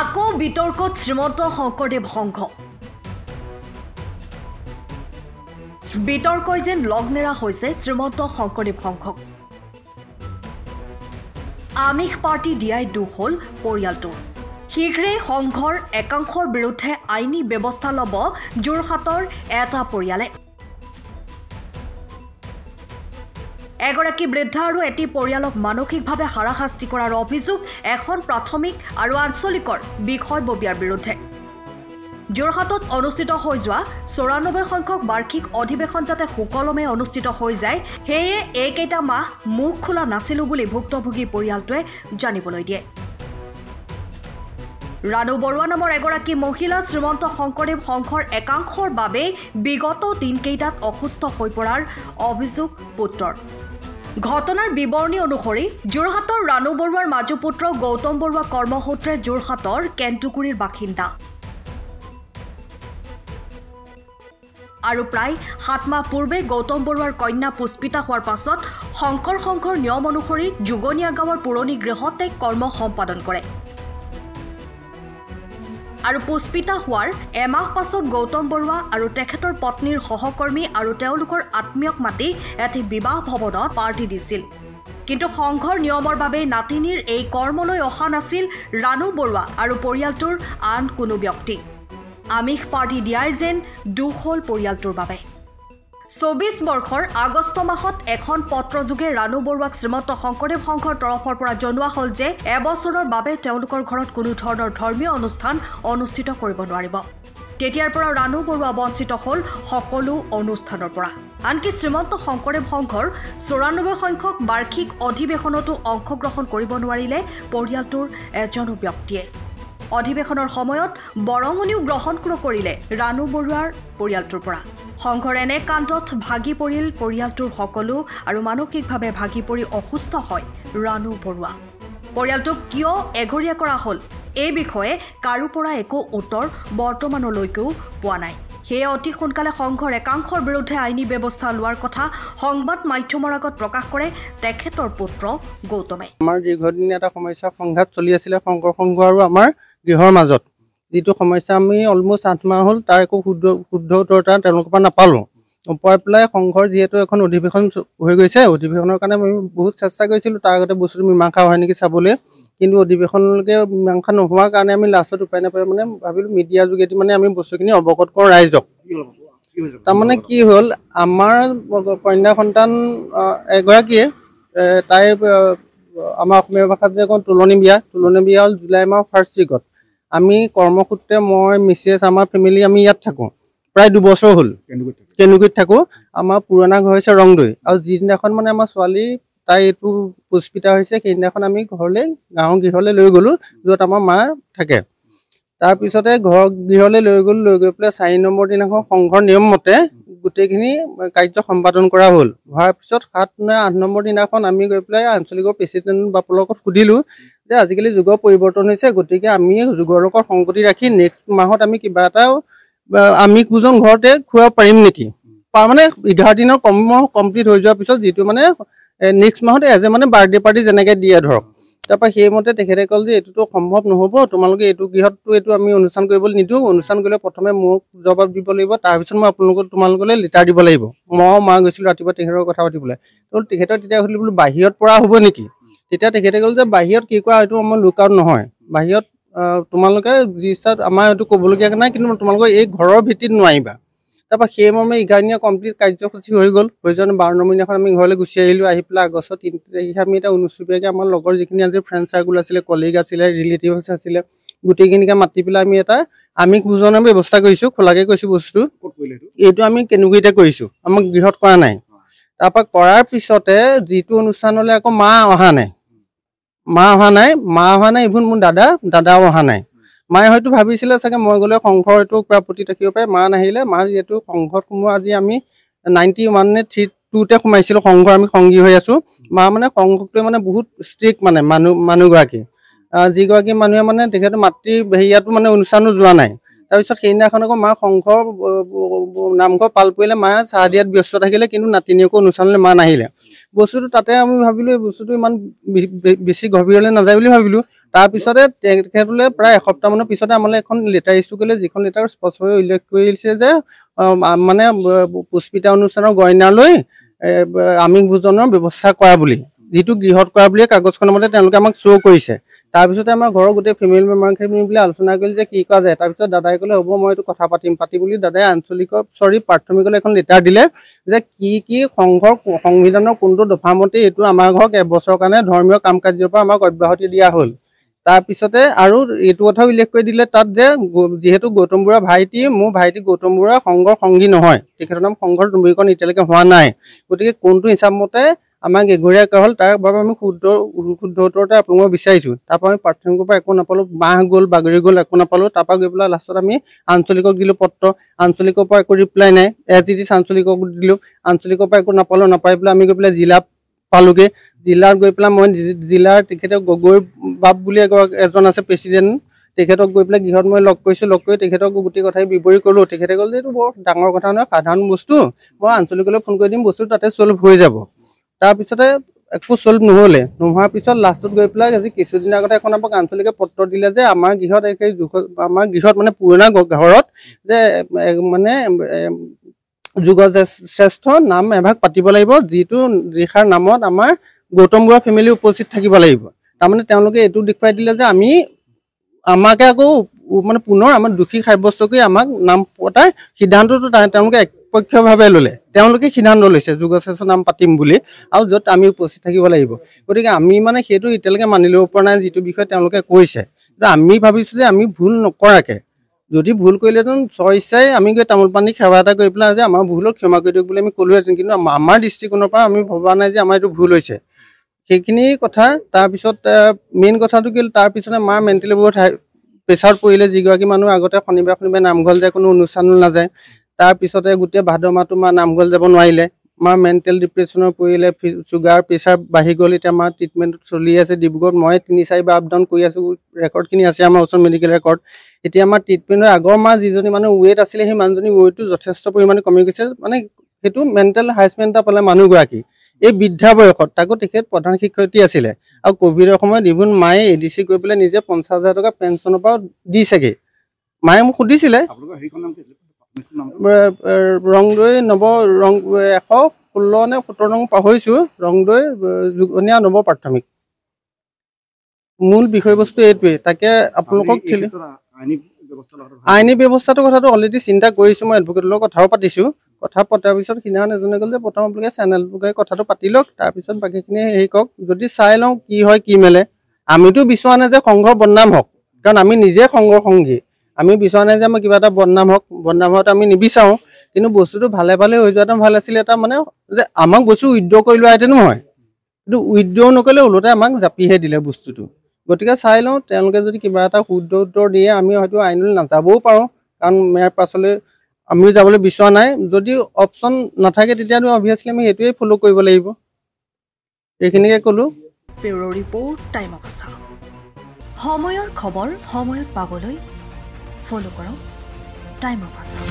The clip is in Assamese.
আকৌ বিতৰ্কত শ্ৰীমন্ত শংকৰদেৱ সংঘ বিতৰ্কই যেন লগ নেৰা হৈছে শ্ৰীমন্ত শংকৰদেৱ সংঘক আমিষ পাৰ্টি দিয়াই দুখ হ'ল পৰিয়ালটোৰ শীঘ্ৰেই সংঘৰ একাংশৰ বিৰুদ্ধে আইনী ব্যৱস্থা ল'ব যোৰহাটৰ এটা পৰিয়ালে এগৰাকী বৃদ্ধা আৰু এটি পৰিয়ালক মানসিকভাৱে হাৰাশাস্তি কৰাৰ অভিযোগ এখন প্ৰাথমিক আৰু আঞ্চলিকৰ বিষয়ববীয়াৰ বিৰুদ্ধে যোৰহাটত অনুষ্ঠিত হৈ যোৱা ৯৪ সংখ্যক বাৰ্ষিক অধিৱেশন যাতে সুকলমে অনুষ্ঠিত হৈ যায় সেয়ে এইকেইটা মাহ মুখ খোলা নাছিলো বুলি ভুক্তভোগী পৰিয়ালটোৱে জানিবলৈ দিয়ে ৰাণু বৰুৱা নামৰ এগৰাকী মহিলা শ্ৰীমন্ত শংকৰদেৱ সংঘৰ একাংশৰ বাবে বিগত দিনকেইটাত অসুস্থ হৈ পৰাৰ অভিযোগ পুত্ৰৰ ঘটনাৰ বিৱৰণী অনুসৰি যোৰহাটৰ ৰাণু বৰুৱাৰ মাজু পুত্ৰ গৌতম বৰুৱা কৰ্মসূত্ৰে যোৰহাটৰ কেন্টুকুৰিৰ বাসিন্দা আৰু প্ৰায় 7 মাহ পূৰ্বে গৌতম বৰুৱাৰ কন্যা পুষ্পিতা হোৱাৰ পাছত শংকৰ সংঘৰ নিয়ম অনুসৰি যুগনীয়া গাঁৱৰ পুৰণি গৃহতে কৰ্ম সম্পাদন কৰে আৰু পুষ্পিতা হোৱাৰ এমাহ পাছত গৌতম বৰুৱা আৰু তেখেতৰ পত্নীৰ সহকৰ্মী আৰু তেওঁলোকৰ আত্মীয়ক মাতি এটি বিবাহ ভৱনত পাৰ্টি দিছিল কিন্তু সংঘৰ নিয়মৰ বাবে নাতিনীৰ এই কৰ্মলৈ অহা নাছিল ৰাণু বৰুৱা আৰু পৰিয়ালটোৰ আন কোনো ব্যক্তি আমিষ পাৰ্টি দিয়াই যেন দুখ হ'ল পৰিয়ালটোৰ বাবে ২৪ বৰ্ষৰ আগষ্ট মাহত এখন পত্ৰযোগে ৰাণু বৰুৱাক শ্ৰীমন্ত শংকৰদেৱ সংঘৰ তৰফৰ পৰা জনোৱা হ'ল যে এবছৰৰ বাবে তেওঁলোকৰ ঘৰত কোনো ধৰণৰ ধৰ্মীয় অনুষ্ঠান অনুষ্ঠিত কৰিব নোৱাৰিব তেতিয়াৰ পৰা ৰাণু বৰুৱা বঞ্চিত হ'ল সকলো অনুষ্ঠানৰ পৰা আনকি শ্ৰীমন্ত শংকৰদেৱ সংঘৰ ৯৪ সংখ্যক বাৰ্ষিক অধিৱেশনতো অংশগ্ৰহণ কৰিব নোৱাৰিলে পৰিয়ালটোৰ এজনো ব্যক্তিয়ে অধিৱেশনৰ সময়ত বৰঙনিও গ্ৰহণ কৰিলে ৰাণু বৰুৱাৰ পৰিয়ালটোৰ পৰা সংঘৰ এনে কাণ্ডত ভাগি পৰিল পৰিয়ালটোৰ সকলো আৰু মানসিকভাৱে ভাগি পৰি অসুস্থ হয় ৰাণু বৰুৱা পৰিয়ালটোক কিয় এঘৰীয়া কৰা হ'ল এই বিষয়ে কাৰো পৰা একো উত্তৰ বৰ্তমানলৈকেও পোৱা নাই সেয়ে অতি সোনকালে সংঘৰ একাংশৰ বিৰুদ্ধে আইনী ব্যৱস্থা লোৱাৰ কথা সংবাদ মাধ্যমৰ আগত প্ৰকাশ কৰে তেখেতৰ পুত্ৰ গৌতমে আমাৰ দীৰ্ঘদিনীয়া এটা সমস্যা সংঘাত চলি আছিল শংকৰ সংঘ আৰু আমাৰ গৃহৰ মাজত যিটো সমস্যা আমি অলমোষ্ট ৮ মাহ হ'ল তাৰ একো শুদ্ধ উত্তৰ তেওঁলোকৰ পৰা নাপালোঁ উপায় পেলাই সংঘৰ যিহেতু এখন অধিৱেশন হৈ গৈছে অধিৱেশনৰ কাৰণে আমি বহুত চেষ্টা কৰিছিলোঁ তাৰ আগতে বস্তুটো মীমাংসা হয় নেকি চাবলৈ কিন্তু অধিৱেশনলৈকে মীমাংসা নোহোৱাৰ কাৰণে আমি লাষ্টত উপায় নাপাই মানে ভাবিলোঁ মিডিয়াৰ যোগেদি মানে আমি বস্তুখিনি অৱগত কৰোঁ ৰাইজক তাৰমানে কি হ'ল আমাৰ কন্যা সন্তান এগৰাকীয়ে তাই আমাৰ অসমীয়া ভাষাত যে কওঁ তুলনি বিয়া হ'ল জুলাই মাহৰ ফাৰ্ষ্ট উইকত আমি কৰ্মসূত্ৰে মই মিছেছ আমাৰ ফেমিলি আমি ইয়াত থাকোঁ প্ৰায় 2 বছৰ হ'ল কেন্দুগুৰিত থাকোঁ আমাৰ পুৰণা ঘৰ হৈছে ৰংদৈ আৰু যিদিনাখন মানে আমাৰ ছোৱালী তাই এইটো পুষ্পিতা হৈছে সেইদিনাখন আমি ঘৰলৈ গাঁৱৰ গৃহলৈ লৈ গ'লোঁ য'ত আমাৰ মা থাকে তাৰপিছতে গৃহলৈ লৈ গৈ পেলাই 4 নম্বৰ দিনাখন সংঘৰ নিয়ম মতে গোটেইখিনি কাৰ্য সম্পাদন কৰা হ'ল হোৱাৰ পিছত 7 নে 8 নম্বৰ দিনাখন আমি গৈ পেলাই আঞ্চলিকৰ প্ৰেচিডেণ্ট বাপুৰ লগত সুধিলোঁ যে আজিকালি যুগৰ পৰিৱৰ্তন হৈছে গতিকে আমি যুগৰ লগত সংগতি ৰাখি নেক্সট মাহত আমি কিবা এটা আমি ভোজন ঘৰতে খুৱাব পাৰিম নেকি মানে 11 দিনৰ কমপ্লিট হৈ যোৱাৰ পিছত যিটো মানে নেক্সট মাহত এজ এ মানে বাৰ্থডে পাৰ্টি যেনেকৈ দিয়ে ধৰক তাৰপৰা সেইমতে তেখেতে ক'ল যে এইটোতো সম্ভৱ নহ'ব তোমালোকে এইটো গৃহততো এইটো আমি অনুষ্ঠান কৰিবলৈ নিদিওঁ অনুষ্ঠান কৰিলে প্ৰথমে মোক জবাব দিব লাগিব তাৰপিছত মই তোমালোকলৈ লেটাৰ দিব লাগিব মা গৈছিলোঁ ৰাতিপুৱা তেখেতৰ কথা পাতিবলৈ তো তেখেতৰ তেতিয়া সুধিলোঁ বোলো বাহিৰত পৰা হ'ব নেকি তেতিয়া তেখেতে ক'ল যে বাহিৰত কি কোৱা এইটো আমাৰ লুক আউট নহয় বাহিৰত তোমালোকে যি ইচ্ছা আমাৰ এইটো ক'বলগীয়া নাই কিন্তু তোমালোকে এই ঘৰৰ ভিত্তিত নোৱাৰিবা তাৰপৰা সেইমৰ্মে 11 দিনীয়া কমপ্লিট কাৰ্যসূচী হৈ গ'ল হৈ যোৱা 12 নম্বৰ দিনাখন আমি ঘৰলৈ গুচি আহিলোঁ আহি পেলাই আগষ্টৰ 3 তাৰিখে আমি এটা অনুষ্ঠিতভাৱে আমাৰ লগৰ যিখিনি আজি ফ্ৰেণ্ড চাৰ্কুল আছিলে কলিগ আছিলে ৰিলেটিভছ আছিলে গোটেইখিনিকে মাতি পেলাই আমি এটা আমিষ ভোজনৰ ব্যৱস্থা কৰিছোঁ খোলাকৈ কৈছোঁ বস্তুটো এইটো আমি কেন্দুগুৰিতে কৰিছোঁ আমাক গৃহত কৰা নাই তাৰপৰা কৰাৰ পিছতে যিটো অনুষ্ঠানলৈ আকৌ মা অহা নাই ইভন মোৰ দাদাও অহা নাই মায়ে হয়তো ভাবিছিলে চাগে মই গ'লে সংঘৰ এইটো কিবা প্ৰতি থাকিব পাৰে মা নাহিলে মাৰ যিহেতু সংঘত সোমোৱা আজি আমি 91 নে 32তে সোমাইছিলোঁ সংঘৰ আমি সংগী হৈ আছোঁ মা মানে সংঘটোৱে মানে বহুত ষ্ট্ৰিক্ট মানে মানুহগৰাকী যিগৰাকী মানুহে মানে তেখেতৰ মাতৃ হেৰিয়াতো মানে অনুষ্ঠানো যোৱা নাই তাৰপিছত সেইদিনাখন আকৌ মা সংঘৰ নামঘৰ পাল পৰিলে মায়ে চাহ দিয়াত ব্যস্ত থাকিলে কিন্তু নাতিনীয়েকো অনুষ্ঠানলৈ মা নাহিলে বস্তুটো তাতে আমি ভাবিলোঁ এই বস্তুটো ইমান বেছি গভীৰলৈ নাযায় বুলি ভাবিলোঁ তাৰপিছতে তেখেতলৈ প্ৰায় এসপ্তাহমানৰ পিছতে আমালৈ এখন লেটাৰ ইছ্যু কৰিলে, যিখন লেটাৰ স্পষ্টভাৱে উল্লেখ কৰিছে যে মানে পুষ্পিতা অনুষ্ঠানৰ গইনালৈ আমিষ ভোজনৰ ব্যৱস্থা কৰা বুলি, যিটো গৃহত কৰা বুলিয়ে কাগজখনৰ মতে তেওঁলোকে আমাক শ্ব' কৰিছে। তাৰপিছতে আমাৰ ঘৰৰ গোটেই ফেমিলি মেম্বাৰখিনি মিলি আলোচনা কৰিলে যে কি কৰা যায়। তাৰপিছত দাদাই ক'লে হ'ব মই এইটো কথা পাতি বুলি দাদাই প্ৰাথমিকলৈ এখন লেটাৰ দিলে যে কি সংঘৰ সংবিধানৰ কোনটো দফা মতে এইটো আমাৰ ঘৰক এবছৰৰ কাৰণে ধৰ্মীয় কাম কাৰ্যৰ পৰা আমাক অব্যাহতি দিয়া হ'ল। তাৰপিছতে আৰু এইটো কথা উল্লেখ কৰি দিলে তাত যে যিহেতু গৌতম বৰুৱা ভাইটি, মোৰ ভাইটি গৌতম বৰুৱা সংঘৰ সংগী নহয়, তেখেতৰ নাম সংঘৰ ধ্ৰুৱীকৰণ এতিয়ালৈকে হোৱা নাই। গতিকে কোনটো হিচাপ মতে আমাক এঘৰীয়া কৰা হ'ল তাৰ বাবে আমি শুদ্ধ উত্তৰতে আপোনালোকক বিচাৰিছোঁ। তাৰপৰা আমি প্ৰাথমিকৰ পৰা একো নাপালোঁ, মাহ গ'ল বাগৰি গ'ল, একো নাপালোঁ। তাৰপৰা গৈ পেলাই লাষ্টত আমি আঞ্চলিকক দিলোঁ পত্ৰ, আঞ্চলিকৰ পৰা একো ৰিপ্লাই নাই। SDT আঞ্চলিকক দিলোঁ, আঞ্চলিকৰ পৰা একো নাপাই পেলাই আমি গৈ পেলাই জিলা পালোঁগৈ। জিলাত গৈ পেলাই মই জিলাৰ তেখেতে গগৈ বাপ বুলি এজন আছে প্ৰেচিডেণ্ট, তেখেতক গৈ পেলাই গৃহত মই লগ কৰিছোঁ। লগ কৰি তেখেতক গোটেই কথাই বিৱৰি ক'লোঁ। তেখেতে ক'লে যে এইটো বৰ ডাঙৰ কথা নহয়, সাধাৰণ বস্তু, মই আঞ্চলিকলৈ ফোন কৰি দিম, বস্তু তাতে ছল্ভ হৈ যাব। তাৰপিছতে একো ছল্ভ নোহোৱাৰ পিছত লাষ্টত গৈ পেলাই আজি কিছুদিন আগতে এখন আমাক আঞ্চলিকে পত্ৰ দিলে যে আমাৰ গৃহত আমাৰ গৃহত মানে পুৰণা ঘৰত যে মানে যুগশ্ৰেষ্ঠ নাম এভাগ পাতিব লাগিব, যিটো ৰিখাৰ নামত আমাৰ গৌতম বৰুৱা ফেমিলি উপস্থিত থাকিব লাগিব। তাৰমানে তেওঁলোকে এইটো দেখুৱাই দিলে যে আমাকে আকৌ মানে পুনৰ আমাৰ দোষী সাব্যস্ত কৰি আমাক নাম পতাৰ সিদ্ধান্তটো তেওঁলোকে একপক্ষভাৱে ল'লে। তেওঁলোকে সিদ্ধান্ত লৈছে যুগশ্ৰেষ্ঠ নাম পাতিম বুলি, আৰু য'ত আমি উপস্থিত থাকিব লাগিব। গতিকে আমি মানে সেইটো এতিয়ালৈকে মানি ল'ব পৰা নাই, যিটো বিষয়ে তেওঁলোকে কৈছে। আমি ভাবিছোঁ যে আমি ভুল নকৰাকৈ, যদি ভুল কৰিলেহেঁতেন স্বইচ্ছাই আমি গৈ তামোল পানী সেৱা এটা কৰি পেলাই যে আমাৰ ভুলক ক্ষমা কৰি দিয়ক বুলি আমি ক'লোহেঁতেন। কিন্তু আমাৰ দৃষ্টিকোণৰ পৰা আমি ভবা নাই যে আমাৰ এইটো ভুল হৈছে, সেইখিনি কথা। তাৰপিছত মেইন কথাটো কি, তাৰপিছতে মাৰ মেণ্টেলি বহুত প্ৰেছাৰত পৰিলে। যিগৰাকী মানুহ আগতে শনিবাৰে নামঘৰ যায়, কোনো অনুষ্ঠানো নাযায়, তাৰপিছতে গোটেই ভাদ মাহটো মা নামঘৰ যাব নোৱাৰিলে। মা মেণ্টেল ডিপ্ৰেশ্যনত পৰিলে, চুগাৰ প্ৰেছাৰ বাঢ়ি গ'ল। এতিয়া আমাৰ ট্ৰিটমেণ্টত চলি আছে ডিব্ৰুগড়ত। মই 3-4বাৰ আপ ডাউন কৰি আছোঁ, ৰেকৰ্ডখিনি আছে আমাৰ ওচৰত মেডিকেল ৰেকৰ্ড। এতিয়া আমাৰ ট্ৰিটমেণ্ট আগৰ মাৰ যিজনী মানুহ ৱেইট আছিলে, সেই মানুহজনী ৱেইটটো যথেষ্ট পৰিমাণে কমি গৈছে। মানে সেইটো মেণ্টেল হাৰাচমেণ্ট এটা পালে মানুহগৰাকী এই বৃদ্ধা বয়সত, তাকো তেখেত প্ৰধান শিক্ষয়িত্ৰী আছিলে। আৰু ক'ভিডৰ সময়ত ইভন মায়ে ADC গৈ পেলাই নিজে 50,000 টকা পেঞ্চনৰ পৰা দিছেগৈ। মায়ে মোক সুধিছিলে ৰংদৈ 116 নে 17 নং পাহৰিছোঁ, ৰংদৈ যুগনীয়া নৱ প্ৰাথমিক। মূল বিষয়বস্তু এইটোৱেই। তাকে আপোনালোকক আইনী ব্যৱস্থাটোৰ কথাটো অলৰেডি চিন্তা কৰিছোঁ। মই এডভকেটৰ লগত কথাও পাতিছোঁ। কথা পতাৰ পিছত সিদিনাখন এজনে ক'লে যে প্ৰথম আপোনালোকে চেনেলটোকে কথাটো পাতি লওক, তাৰপিছত বাকীখিনি হেৰি কৰক, যদি চাই লওঁ কি হয় কি মেলে। আমিতো বিচৰা নাই যে সংঘৰ বদনাম হওক, কাৰণ আমি নিজে সংঘৰ সংগী। আমি বিচৰা নাই যে আমাৰ কিবা এটা বদনাম হোৱাটো আমি নিবিচাৰোঁ। কিন্তু বস্তুটো ভালে হৈ যোৱাটো ভাল আছিলে। এটা মানে যে আমাক বস্তু উইথড্ৰ কৰি লোৱাহেঁতেনো হয়, কিন্তু উইথড্ৰ নকৰিলে ওলোতে আমাক জাপিহে দিলে বস্তুটো। গতিকে চাই লওঁ, তেওঁলোকে যদি কিবা এটা শুদ্ধ উত্তৰ দিয়ে আমি হয়তো আইনলৈ নাযাবও পাৰোঁ, কাৰণ ইয়াৰ পাছলৈ আমিও যাবলৈ বিচৰা নাই। যদি অপশ্যন নাথাকে তেতিয়াতো অভিয়াছলি আমি সেইটোৱেই ফ'ল' কৰিব লাগিব। এইখিনিকে ক'লোঁ। Bureau report, time of Assam. সময়ৰ খবৰ সময়ত পাবলৈ ফ'ল' কৰক টাইম অফ আছাম।